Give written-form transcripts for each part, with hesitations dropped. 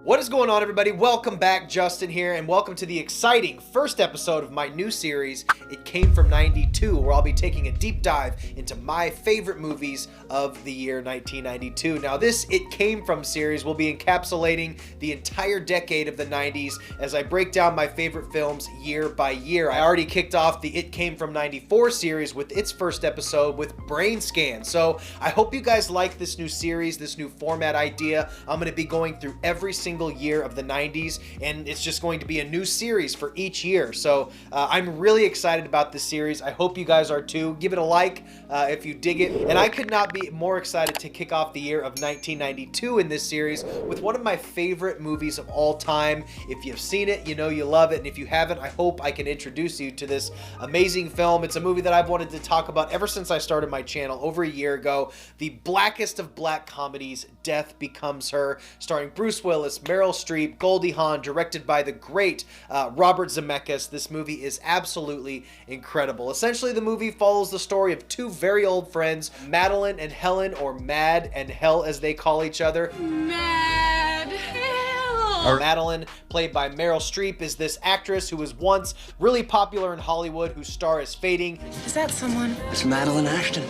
What is going on, everybody? Welcome back. Justin here, and welcome to the exciting first episode of my new series, It Came From 92, where I'll be taking a deep dive into my favorite movies of the year 1992. Now, this It Came From series will be encapsulating the entire decade of the 90s as I break down my favorite films year by year. I already kicked off the It Came From 94 series with its first episode with Brain Scan. So I hope you guys like this new series, this new format idea. I'm going to be going through every single year of the 90s, and it's just going to be a new series for each year. So I'm really excited about this series. I hope you guys are too. Give it a like if you dig it. And I could not be more excited to kick off the year of 1992 in this series with one of my favorite movies of all time. If you've seen it, you know you love it, and if you haven't, I hope I can introduce you to this amazing film. It's a movie that I've wanted to talk about ever since I started my channel over a year ago. The blackest of black comedies, Death Becomes Her, starring Bruce Willis, Meryl Streep, Goldie Hawn, directed by the great Robert Zemeckis. This movie is absolutely incredible. Essentially, the movie follows the story of two very old friends, Madeline and Helen, or Mad and Hell as they call each other. Mad Hell! Madeline, played by Meryl Streep, is this actress who was once really popular in Hollywood, whose star is fading. Is that someone? It's Madeline Ashton.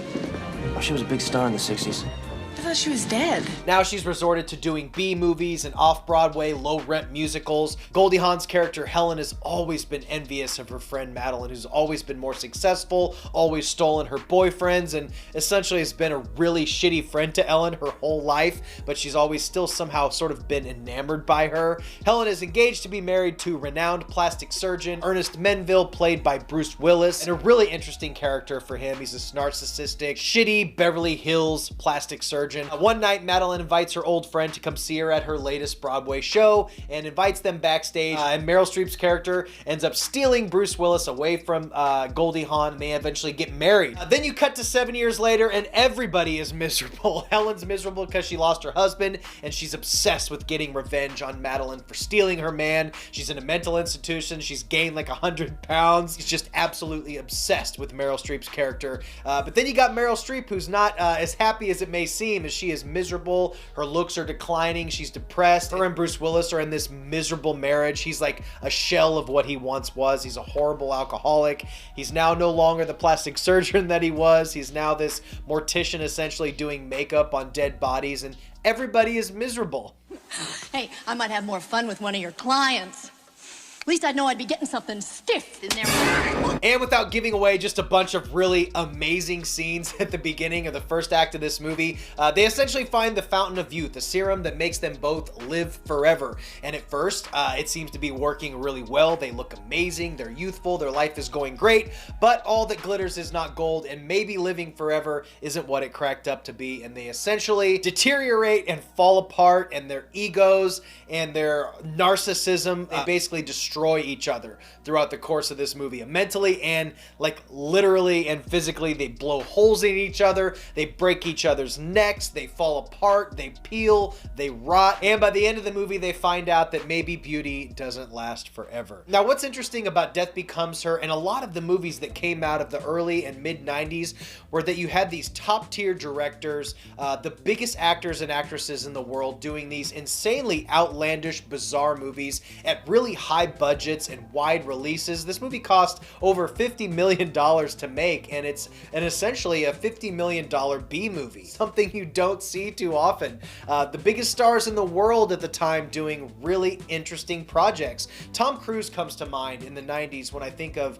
Oh, she was a big star in the 60s. I thought she was dead. Now she's resorted to doing B movies and off-Broadway low-rent musicals. Goldie Hawn's character Helen has always been envious of her friend Madeline, who's always been more successful, always stolen her boyfriends, and essentially has been a really shitty friend to Ellen her whole life, but she's always still somehow sort of been enamored by her. Helen is engaged to be married to renowned plastic surgeon Ernest Menville, played by Bruce Willis, and a really interesting character for him. He's this narcissistic, shitty Beverly Hills plastic surgeon. One night, Madeline invites her old friend to come see her at her latest Broadway show and invites them backstage, and Meryl Streep's character ends up stealing Bruce Willis away from Goldie Hawn, and they eventually get married. Then you cut to 7 years later, and everybody is miserable. Helen's miserable because she lost her husband, and she's obsessed with getting revenge on Madeline for stealing her man. She's in a mental institution. She's gained like 100 pounds. She's just absolutely obsessed with Meryl Streep's character. But then you got Meryl Streep, who's not as happy as it may seem, as she is miserable. Her looks are declining. She's depressed. Her and Bruce Willis are in this miserable marriage. He's like a shell of what he once was. He's a horrible alcoholic. He's now no longer the plastic surgeon that he was. He's now this mortician essentially doing makeup on dead bodies, and everybody is miserable. Hey, I might have more fun with one of your clients. At least I'd know I'd be getting something stiff in there. And without giving away just a bunch of really amazing scenes at the beginning of the first act of this movie, they essentially find the fountain of youth, a serum that makes them both live forever. And at first, it seems to be working really well. They look amazing, they're youthful, their life is going great, but all that glitters is not gold, and maybe living forever isn't what it cracked up to be. And they essentially deteriorate and fall apart, and their egos and their narcissism, they basically destroy each other throughout the course of this movie. Mentally and like literally and physically, they blow holes in each other, they break each other's necks, they fall apart, they peel, they rot, and by the end of the movie they find out that maybe beauty doesn't last forever. Now, what's interesting about Death Becomes Her and a lot of the movies that came out of the early and mid 90s were that you had these top tier directors, the biggest actors and actresses in the world, doing these insanely outlandish, bizarre movies at really high budgets and wide releases. This movie cost over $50 million to make, and it's essentially a $50 million B movie, something you don't see too often. The biggest stars in the world at the time doing really interesting projects. Tom Cruise comes to mind in the 90s when I think of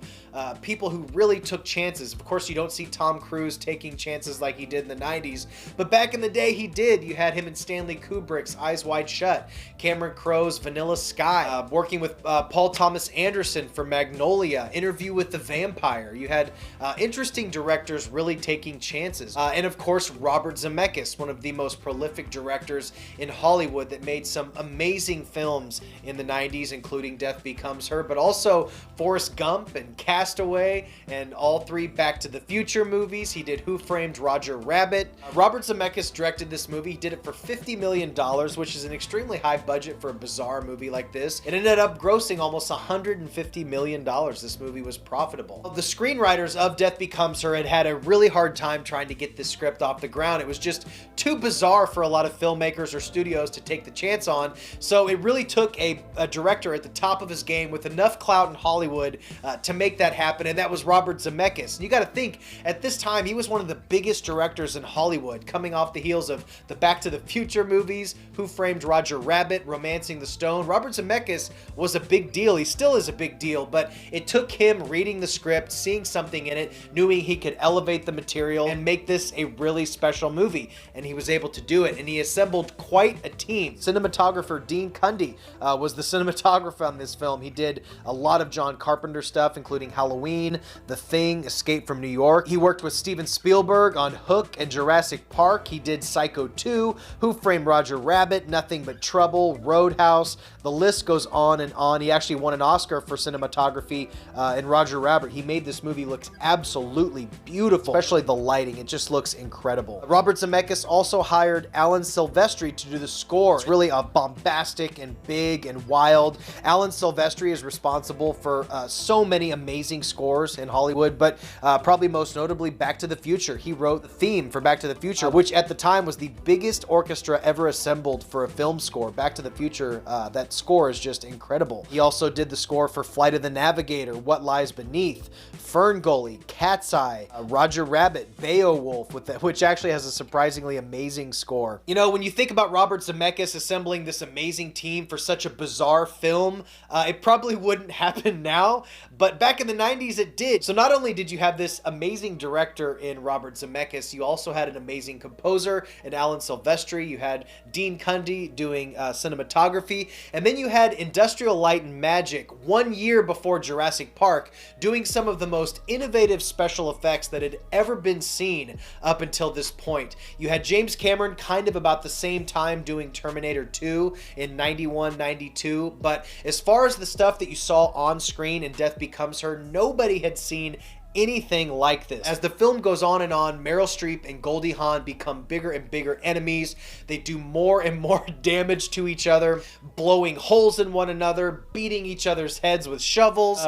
people who really took chances. Of course, you don't see Tom Cruise taking chances like he did in the 90s, but back in the day he did. You had him in Stanley Kubrick's Eyes Wide Shut, Cameron Crowe's Vanilla Sky, working with Paul Thomas Anderson for Magnolia, Interview with the Vampire. You had interesting directors really taking chances. And of course, Robert Zemeckis, one of the most prolific directors in Hollywood that made some amazing films in the 90s, including Death Becomes Her, but also Forrest Gump and Castaway and all three Back to the Future movies. He did Who Framed Roger Rabbit. Robert Zemeckis directed this movie. He did it for $50 million, which is an extremely high budget for a bizarre movie like this. It ended up grossing almost $150 million. This movie was profitable. The screenwriters of Death Becomes Her had a really hard time trying to get this script off the ground. It was just too bizarre for a lot of filmmakers or studios to take the chance on, so it really took a director at the top of his game with enough clout in Hollywood to make that happen, and that was Robert Zemeckis. And you got to think, at this time, he was one of the biggest directors in Hollywood, coming off the heels of the Back to the Future movies, Who Framed Roger Rabbit, Romancing the Stone. Robert Zemeckis was a big deal. He still is a big deal, but it took him reading the script, seeing something in it, knowing he could elevate the material and make this a really special movie, and he was able to do it, and he assembled quite a team. Cinematographer Dean Cundey was the cinematographer on this film. He did a lot of John Carpenter stuff, including Halloween, The Thing, Escape from New York. He worked with Steven Spielberg on Hook and Jurassic Park. He did Psycho 2, Who Framed Roger Rabbit, Nothing But Trouble, Roadhouse. The list goes on and on. He actually won an Oscar for cinematography in Roger Rabbit. He made this movie look absolutely beautiful, especially the lighting. It just looks incredible. Robert Zemeckis also hired Alan Silvestri to do the score. It's really a bombastic and big and wild. Alan Silvestri is responsible for so many amazing scores in Hollywood, but probably most notably Back to the Future. He wrote the theme for Back to the Future, which at the time was the biggest orchestra ever assembled for a film score. Back to the Future, that score is just incredible. He also did the score for Flight of the Navigator, What Lies Beneath, Ferngully, Cat's Eye, Roger Rabbit, Beowulf, which actually has a surprisingly amazing score. You know, when you think about Robert Zemeckis assembling this amazing team for such a bizarre film, it probably wouldn't happen now, but back in the 90s it did. So not only did you have this amazing director in Robert Zemeckis, you also had an amazing composer in Alan Silvestri, you had Dean Cundey doing cinematography, and then you had Industrial Light and Magic 1 year before Jurassic Park doing some of the most innovative special effects that had ever been seen up until this point. You had James Cameron kind of about the same time doing Terminator 2 in 91, 92, but as far as the stuff that you saw on screen in Death Becomes Her, nobody had seen anything like this. As the film goes on and on, Meryl Streep and Goldie Hawn become bigger and bigger enemies. They do more and more damage to each other, blowing holes in one another, beating each other's heads with shovels,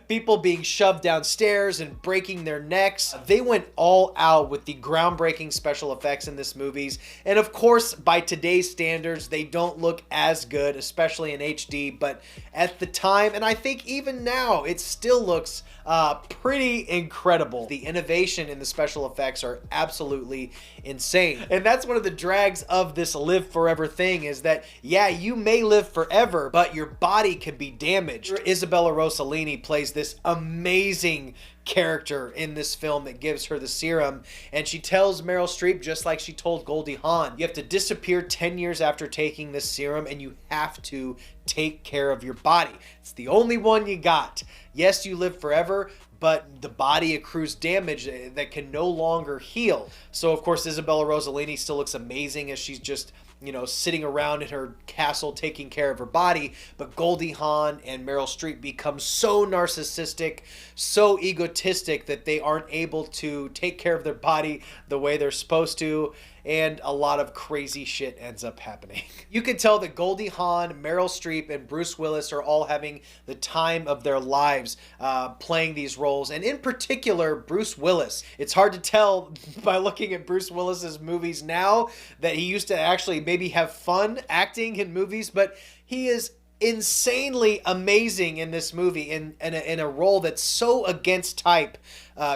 people being shoved downstairs and breaking their necks. They went all out with the groundbreaking special effects in this movies, and of course, by today's standards, they don't look as good, especially in HD, but at the time, and I think even now, it still looks pretty incredible. The innovation in the special effects are absolutely insane. And that's one of the drags of this live forever thing, is that, yeah, you may live forever, but your body can be damaged. Isabella Rossellini plays this amazing character in this film that gives her the serum, and she tells Meryl Streep, just like she told Goldie Hawn, you have to disappear 10 years after taking this serum, and you have to take care of your body. It's the only one you got. Yes, you live forever, but the body accrues damage that can no longer heal. So of course Isabella Rossellini still looks amazing as she's just, you know, sitting around in her castle taking care of her body, but Goldie Hawn and Meryl Streep become so narcissistic, so egotistic that they aren't able to take care of their body the way they're supposed to, and a lot of crazy shit ends up happening. You can tell that Goldie Hawn, Meryl Streep, and Bruce Willis are all having the time of their lives playing these roles, and in particular, Bruce Willis. It's hard to tell by looking at Bruce Willis's movies now that he used to actually maybe have fun acting in movies, but he is insanely amazing in this movie in a role that's so against type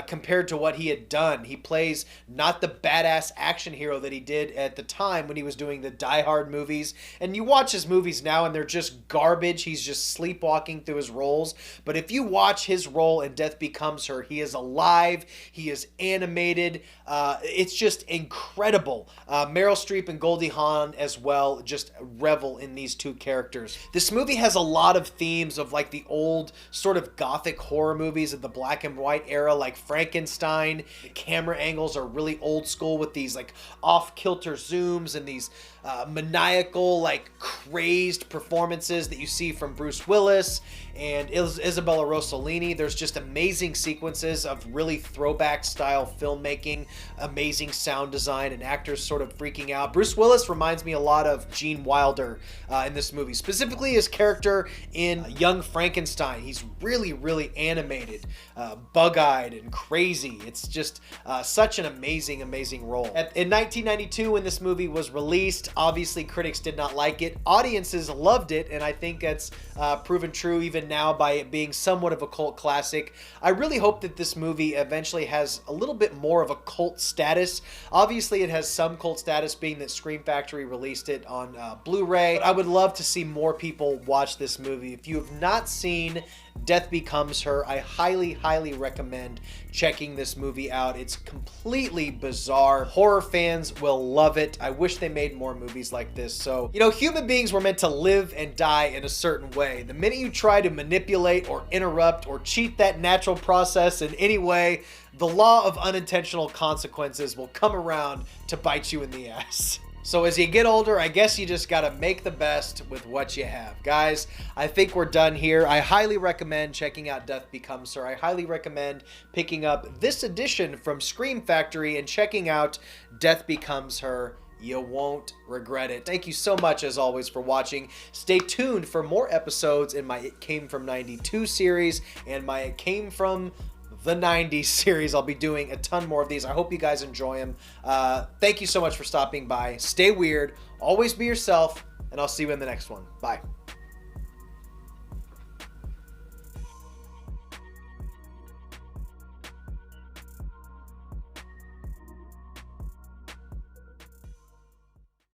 compared to what he had done. He plays not the badass action hero that he did at the time when he was doing the Die Hard movies. And you watch his movies now and they're just garbage. He's just sleepwalking through his roles. But if you watch his role in Death Becomes Her, he is alive. He is animated. It's just incredible. Meryl Streep and Goldie Hawn as well just revel in these two characters. This movie has a lot of themes of like the old sort of gothic horror movies of the black and white era, like Frankenstein. The camera angles are really old school with these like off-kilter zooms and these maniacal, like crazed performances that you see from Bruce Willis and Isabella Rossellini. There's just amazing sequences of really throwback style filmmaking, amazing sound design, and actors sort of freaking out. Bruce Willis reminds me a lot of Gene Wilder in this movie, specifically silliest character in Young Frankenstein. He's really, really animated, bug-eyed and crazy. It's just such an amazing, amazing role. In 1992, when this movie was released, obviously critics did not like it. Audiences loved it, and I think that's proven true even now by it being somewhat of a cult classic. I really hope that this movie eventually has a little bit more of a cult status. Obviously, it has some cult status being that Scream Factory released it on Blu-ray. I would love to see more people watch this movie. If you have not seen Death Becomes Her, I highly, highly recommend checking this movie out. It's completely bizarre. Horror fans will love it. I wish they made more movies like this. So, you know, human beings were meant to live and die in a certain way. The minute you try to manipulate or interrupt or cheat that natural process in any way, the law of unintentional consequences will come around to bite you in the ass. So as you get older, I guess you just gotta make the best with what you have. Guys, I think we're done here. I highly recommend checking out Death Becomes Her. I highly recommend picking up this edition from Scream Factory and checking out Death Becomes Her. You won't regret it. Thank you so much, as always, for watching. Stay tuned for more episodes in my It Came From 92 series and my It Came From the 90s series. I'll be doing a ton more of these. I hope you guys enjoy them. Thank you so much for stopping by. Stay weird. Always be yourself, and I'll see you in the next one. Bye.